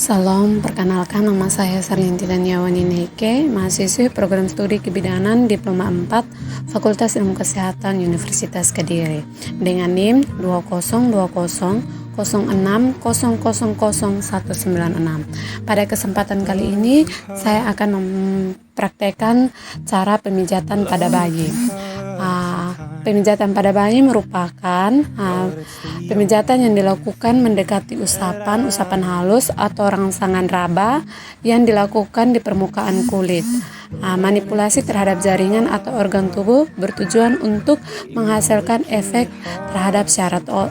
Salam, perkenalkan nama saya Sarlianti Taniawani Neike, mahasiswi program studi kebidanan Diploma 4 Fakultas Ilmu Kesehatan Universitas Kediri dengan NIM 202060000196. Pada kesempatan kali ini saya akan mempraktekkan cara pemijatan pada bayi. Pemijatan pada bayi merupakan pemijatan yang dilakukan mendekati usapan halus atau rangsangan raba yang dilakukan di permukaan kulit. Manipulasi terhadap jaringan atau organ tubuh bertujuan untuk menghasilkan efek terhadap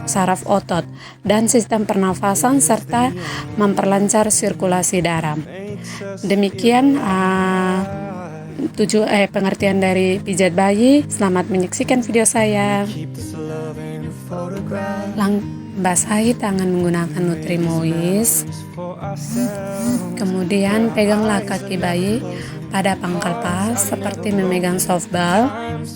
saraf otot dan sistem pernafasan serta memperlancar sirkulasi darah. Demikian pengertian dari pijat bayi. Selamat menyaksikan video saya. Basahi tangan menggunakan Nutrimoist. Kemudian peganglah kaki bayi pada pangkal paha seperti memegang softball.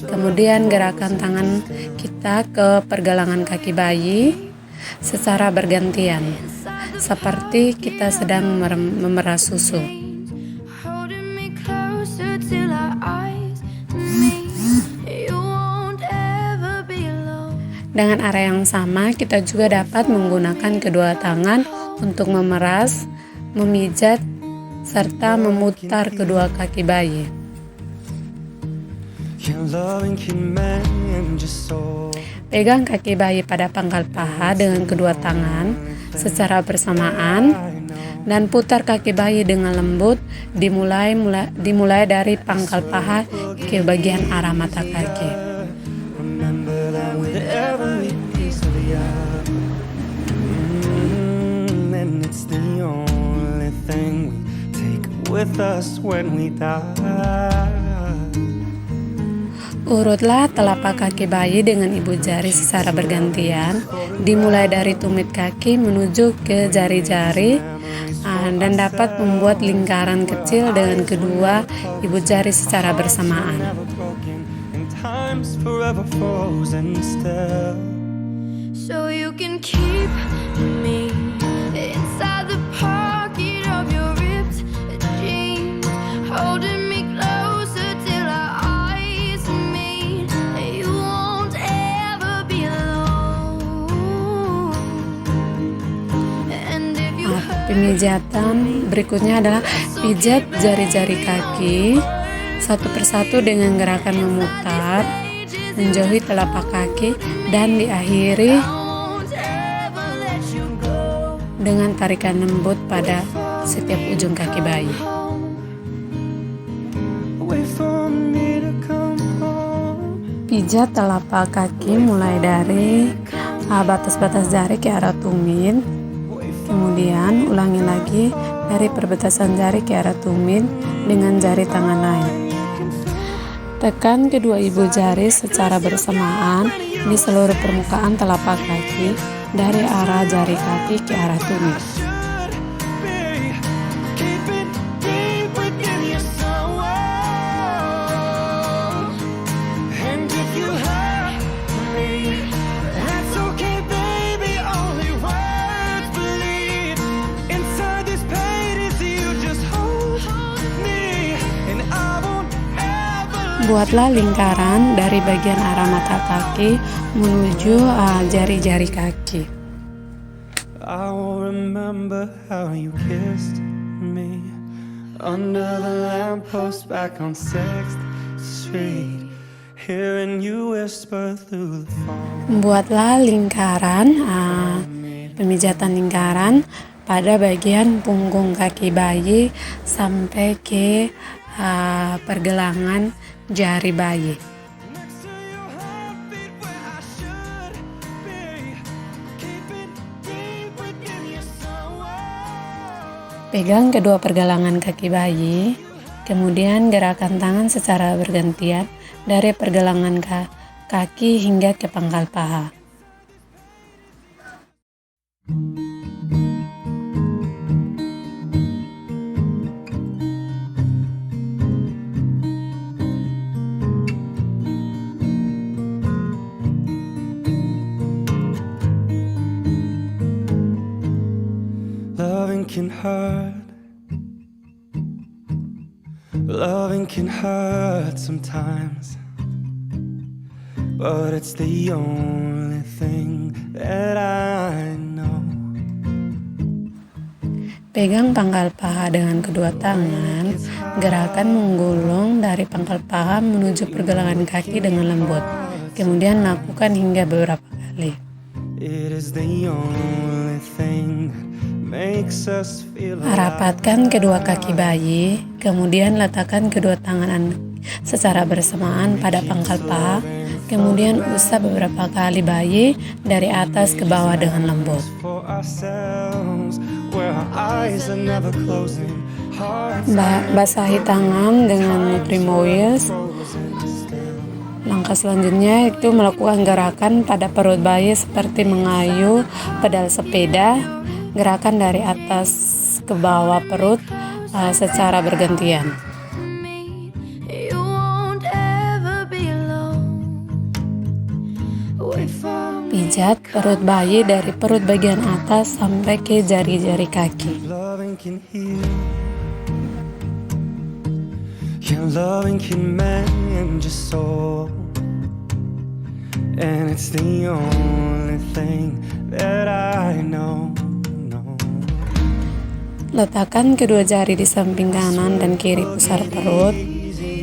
Kemudian gerakan tangan kita ke pergelangan kaki bayi secara bergantian, seperti kita sedang memeras susu. Dengan area yang sama, kita juga dapat menggunakan kedua tangan untuk memeras, memijat, serta memutar kedua kaki bayi. Pegang kaki bayi pada pangkal paha dengan kedua tangan secara bersamaan dan putar kaki bayi dengan lembut, dimulai dari pangkal paha ke bagian arah mata kaki. It's the only thing we take with us when we die. Urutlah telapak kaki bayi dengan ibu jari secara bergantian, dimulai dari tumit kaki menuju ke jari-jari, dan dapat membuat lingkaran kecil dengan kedua ibu jari secara bersamaan. So you can keep me inside the pocket of your ripped jeans, holding me closer till our eyes meet. You won't ever be alone. And if you Pemijatan berikutnya adalah pijat jari-jari kaki satu persatu dengan gerakan memutar, menjauhi telapak kaki, dan diakhiri dengan tarikan lembut pada setiap ujung kaki bayi. Pijat telapak kaki mulai dari batas-batas jari ke arah tumit. Kemudian ulangi lagi dari perbatasan jari ke arah tumit dengan jari tangan lain. Tekan kedua ibu jari secara bersamaan di seluruh permukaan telapak kaki dari arah jari kaki ke arah tumit. Buatlah lingkaran dari bagian arah mata kaki menuju jari-jari kaki. I will remember how you kissed me under the lamppost back on 6th Street, hearing you whisper through the phone. Buatlah lingkaran, pemijatan lingkaran pada bagian punggung kaki bayi sampai ke pergelangan jari bayi. Pegang kedua pergelangan kaki bayi, kemudian gerakan tangan secara bergantian dari pergelangan kaki hingga ke pangkal paha. Loving can hurt. Loving can hurt sometimes, but it's the only thing that I know. Pegang pangkal paha dengan kedua tangan, gerakan menggulung dari pangkal paha menuju pergelangan kaki dengan lembut. Kemudian lakukan hingga beberapa kali. It is the only thing that makes us feel Rapatkan kedua kaki bayi, kemudian letakkan kedua tangan secara bersamaan pada pangkal paha, kemudian usap beberapa kali bayi dari atas ke bawah dengan lembut. for ourselves, where our eyes are never closing, hearts Basahi tangan dengan Nutrimoist. Langkah selanjutnya itu melakukan gerakan pada perut bayi seperti mengayuh pedal sepeda, gerakan dari atas ke bawah perut secara bergantian. You won't ever be alone. Wait for me. Pijat perut bayi dari perut bagian atas sampai ke jari-jari kaki. loving can heal. Yeah, loving can mend your soul, and it's the only thing that I know. Letakkan kedua jari di samping kanan dan kiri pusar perut.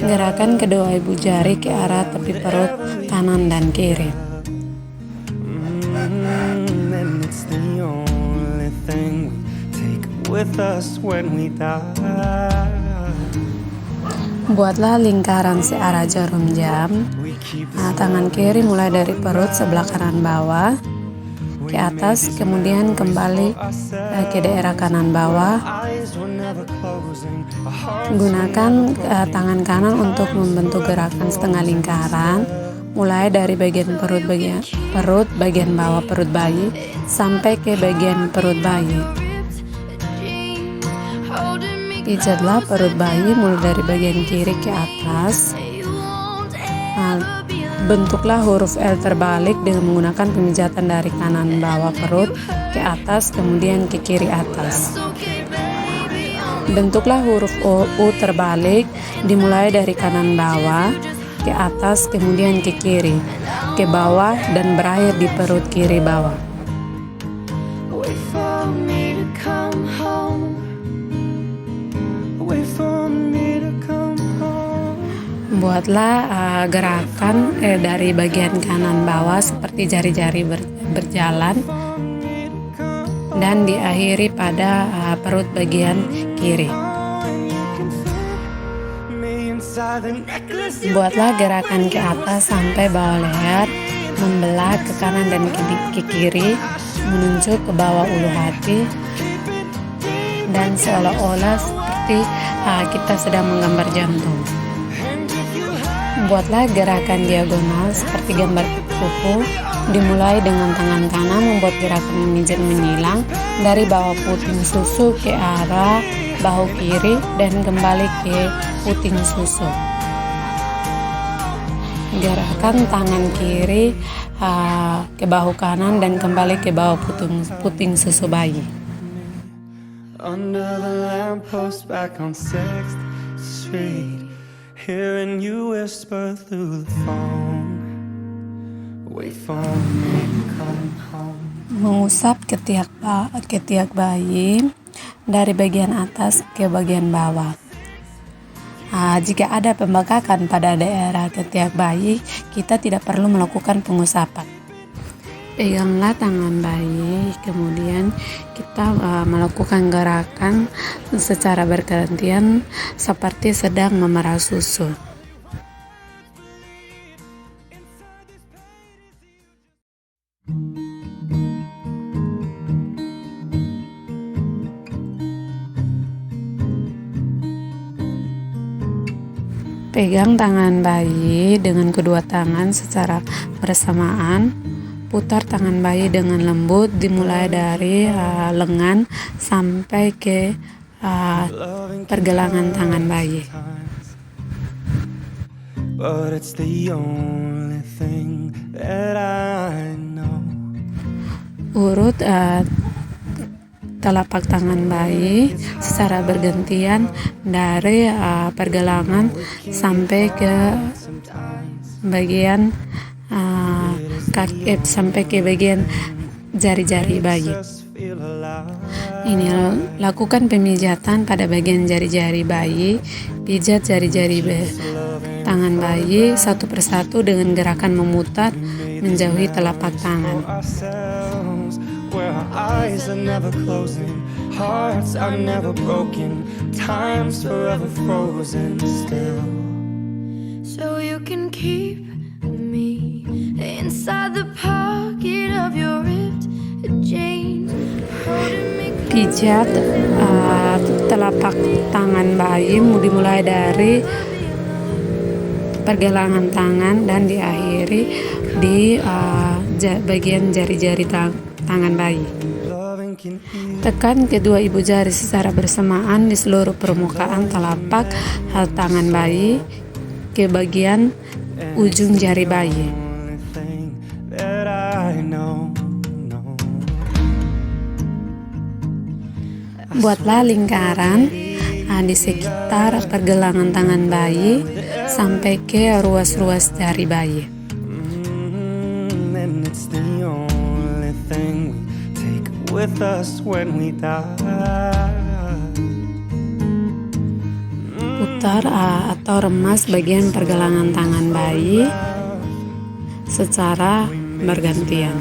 Gerakan kedua ibu jari ke arah tepi perut kanan dan kiri. And it's the only thing we take with us when we die. Buatlah lingkaran searah jarum jam. We keep Tangan kiri mulai dari perut sebelah kanan bawah ke atas, kemudian kembali ke daerah kanan bawah. eyes were never closing. Our hearts Gunakan tangan kanan untuk membentuk gerakan setengah lingkaran, mulai dari bagian perut bagian bawah perut bayi sampai ke bagian perut bayi. Holding me Pijatlah perut bayi mulai dari bagian kiri ke atas. you won't Nah, ever be alone. bentuklah huruf L terbalik dengan menggunakan pemijatan dari kanan bawah perut ke atas kemudian ke kiri atas. Okay, baby, I'm Bentuklah huruf U terbalik dimulai dari kanan bawah ke atas kemudian ke kiri, ke bawah dan berakhir di perut kiri bawah. wait for me to come home. wait for me to come home. Buatlah gerakan dari bagian kanan bawah seperti jari-jari berjalan dan diakhiri pada perut bagian kiri. Me inside the necklace you Buatlah gerakan ke atas sampai bawah leher, membelah ke kanan dan ke kiri, menunjuk ke bawah ulu hati, dan seolah-olah seperti kita sedang menggambar jantung. Buatlah gerakan diagonal seperti gambar kupu, dimulai dengan tangan kanan membuat gerakan memijat menyilang dari bawah puting susu ke arah bahu kiri dan kembali ke puting susu. Gerakan tangan kiri ke bahu kanan dan kembali ke bawah puting susu bayi. under the lamppost back on 6th Street, hearing you whisper through the phone. Wait for me to come home. Mengusap ketiak bayi dari bagian atas ke bagian bawah. Jika ada pembengkakan pada daerah ketiak bayi, kita tidak perlu melakukan pengusapan. Peganglah tangan bayi, kemudian kita melakukan gerakan secara bergantian seperti sedang memerah susu. Pegang tangan bayi dengan kedua tangan secara bersamaan. Putar tangan bayi dengan lembut dimulai dari lengan sampai ke pergelangan tangan bayi. But it's the only thing that I know. Urut telapak tangan bayi secara bergantian dari pergelangan sampai ke bagian kaki, sampai ke bagian jari-jari bayi. Ini lakukan pemijatan pada bagian jari-jari bayi, pijat jari-jari tangan bayi satu persatu dengan gerakan memutar menjauhi telapak tangan. Where our eyes are never closing, hearts are never broken, time's forever frozen still. So you can keep me inside the pocket of your ripped jeans, holding me close. Pijat telapak tangan bayi dimulai dari pergelangan tangan dan diakhiri di bagian jari-jari tangan bayi. Tekan kedua ibu jari secara bersamaan di seluruh permukaan telapak tangan bayi ke bagian ujung jari bayi. Buatlah lingkaran di sekitar pergelangan tangan bayi sampai ke ruas-ruas jari bayi. With us when we die. Putar atau remas bagian pergelangan tangan bayi secara bergantian.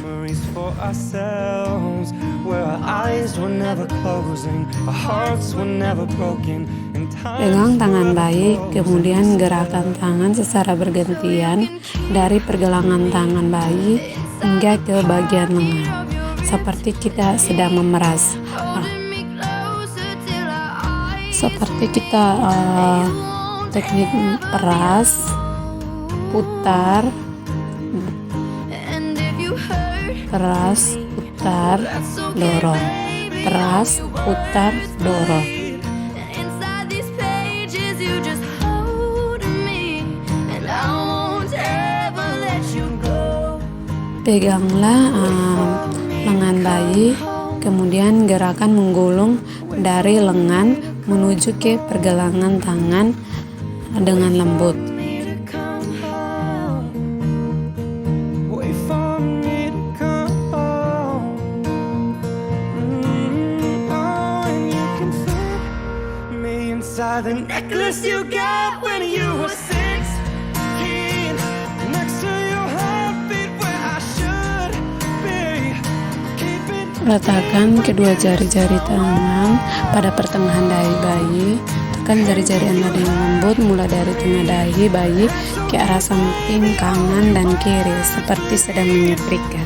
Pegang tangan bayi, kemudian gerakan tangan secara bergantian dari pergelangan tangan bayi hingga ke bagian lengan, seperti kita sedang memeras, seperti kita teknik peras, putar, peras, putar, dorong, peras, putar, dorong. Peganglah lengan bayi, kemudian gerakan menggulung dari lengan menuju ke pergelangan tangan dengan lembut. Letakkan kedua jari-jari tangan pada pertengahan dahi bayi. Tekan jari-jari Anda dengan lembut mulai dari tengah dahi bayi ke arah samping kanan dan kiri seperti sedang menyetrika.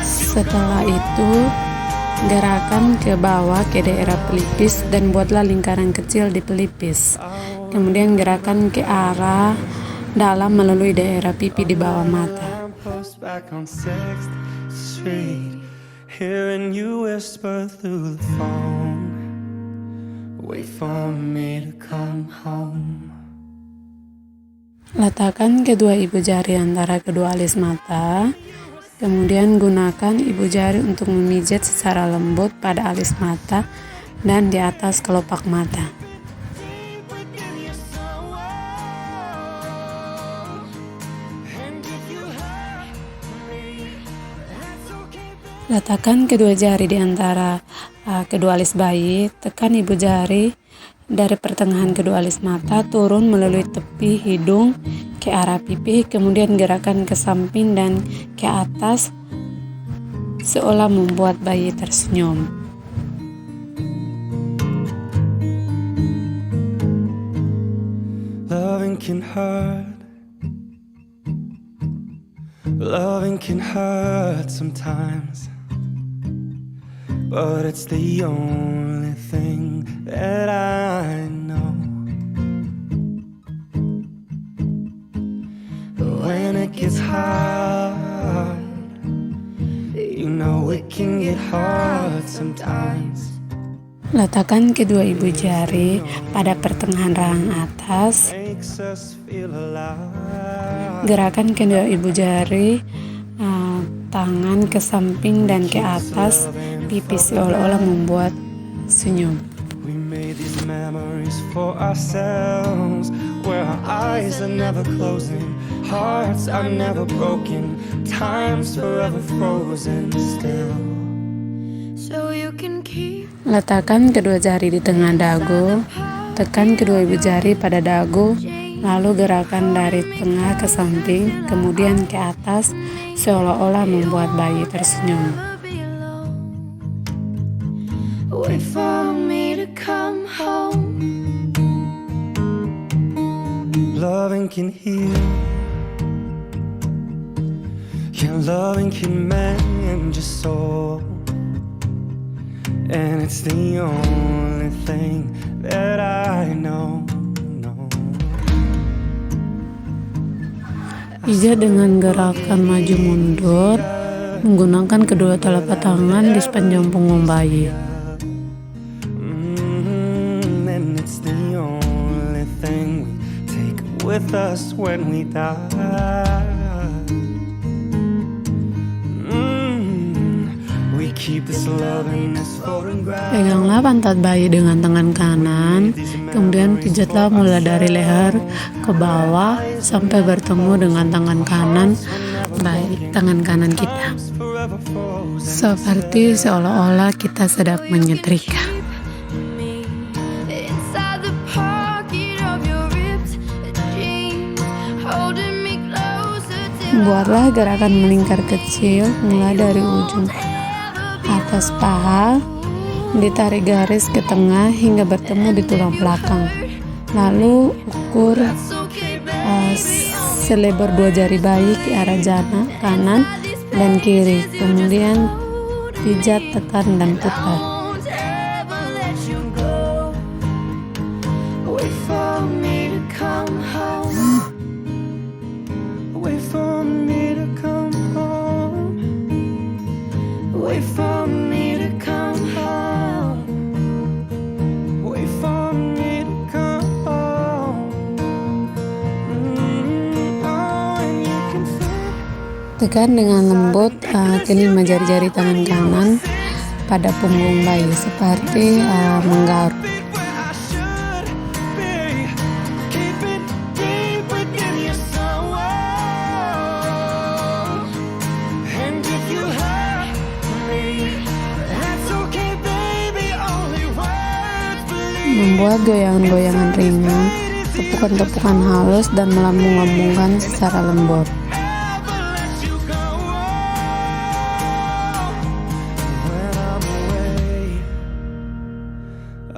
Setelah itu, gerakan ke bawah ke daerah pelipis dan buatlah lingkaran kecil di pelipis. Kemudian gerakan ke arah dalam melalui daerah pipi di bawah mata. Letakkan kedua ibu jari antara kedua alis mata. Kemudian gunakan ibu jari untuk memijat secara lembut pada alis mata dan di atas kelopak mata. Letakkan kedua jari di antara kedua alis bayi. Tekan ibu jari dari pertengahan kedua alis mata turun melalui tepi hidung ke arah pipi, kemudian gerakan ke samping dan ke atas seolah membuat bayi tersenyum. Loving can hurt. Loving can hurt sometimes. But it's the only thing that I know. When it gets hard, you know it can get hard sometimes. Letakkan kedua ibu jari pada pertengahan rahang atas. Makes us feel alive. Gerakan kedua ibu jari, tangan ke samping dan ke atas pipi seolah-olah membuat senyum. We made these memories for ourselves, where our eyes are never closing, hearts are never broken, time's forever frozen still. So you can keep Letakkan kedua jari di tengah dagu, tekan kedua ibu jari pada dagu, lalu gerakan dari tengah ke samping, kemudian ke atas, seolah-olah membuat bayi tersenyum. never be alone. Wait for me to come home. Loving can heal, yeah, loving can mend your soul, and it's the only thing that I know. Ija dengan gerakan maju mundur menggunakan kedua telapak tangan di sepanjang punggung bayi. And it's the only thing we take with us when we die. We keep this love in this photograph. Peganglah pantat bayi dengan tangan kanan, kemudian pijatlah mulai dari leher ke bawah sampai bertemu dengan tangan kanan bayi, tangan kanan kita. Seperti seolah-olah kita sedang menyetrika. Me inside the pocket of your ripped jeans, holding me closer till Buatlah gerakan melingkar kecil mulai dari ujung atas paha, ditarik garis ke tengah hingga bertemu di tulang belakang. Lalu ukur selebar dua jari bayi ke arah jana, kanan dan kiri. Kemudian pijat, tekan, dan putar. won't ever let you go. Wait for me to come home. Wait for me to come home. Wait for me to come home. Wait for me to come home. Oh, and you can feel. Tekan dengan lembut kelima jari-jari tangan kanan pada punggung bayi seperti menggaruk. Where I should be. Keep it deep within your soul. And if you hurt me, that's okay, baby. Only words believe. Membuat goyangan-goyangan ringan, tepukan-tepukan halus dan melambung-lambungkan secara lembut. Never let you go. When I'm away,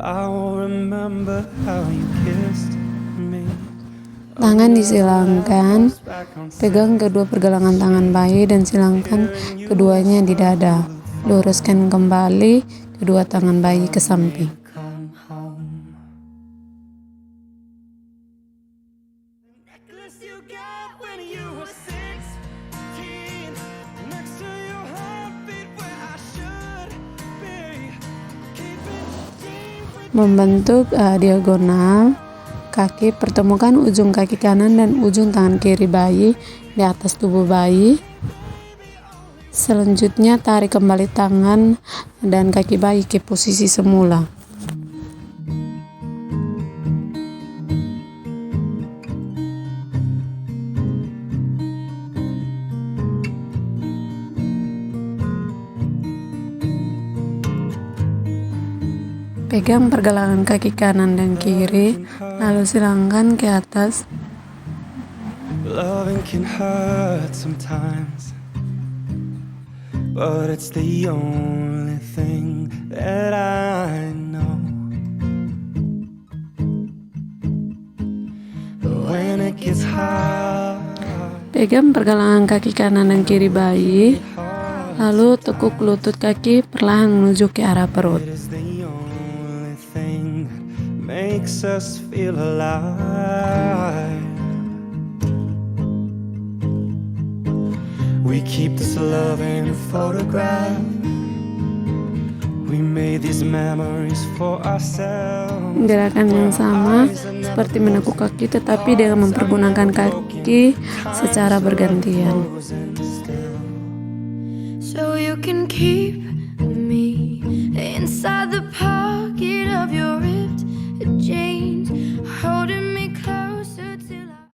I will remember how you kissed me. Tangan disilangkan, Back on pegang kedua pergelangan tangan bayi dan silangkan keduanya di dada. Luruskan kembali kedua tangan bayi ke samping. come home. Necklace you got when you were 16, next to your heartbeat where I should be. Keep it deep with Membentuk diagonal kaki, pertemukan ujung kaki kanan dan ujung tangan kiri bayi di atas tubuh bayi. Selanjutnya tarik kembali tangan dan kaki bayi ke posisi semula. Pegang pergelangan kaki kanan dan kiri, lalu silangkan ke atas. loving can hurt sometimes, but it's the only thing that I know. When it gets hard, Pegang pergelangan kaki kanan dan kiri bayi, lalu tekuk lutut kaki perlahan menuju ke arah perut. it is the only thing that makes us feel alive. We keep this love in a photograph. We made these memories for ourselves. Gerakan yang sama seperti menekuk kaki tetapi dengan mempergunakan kaki secara bergantian. So you can keep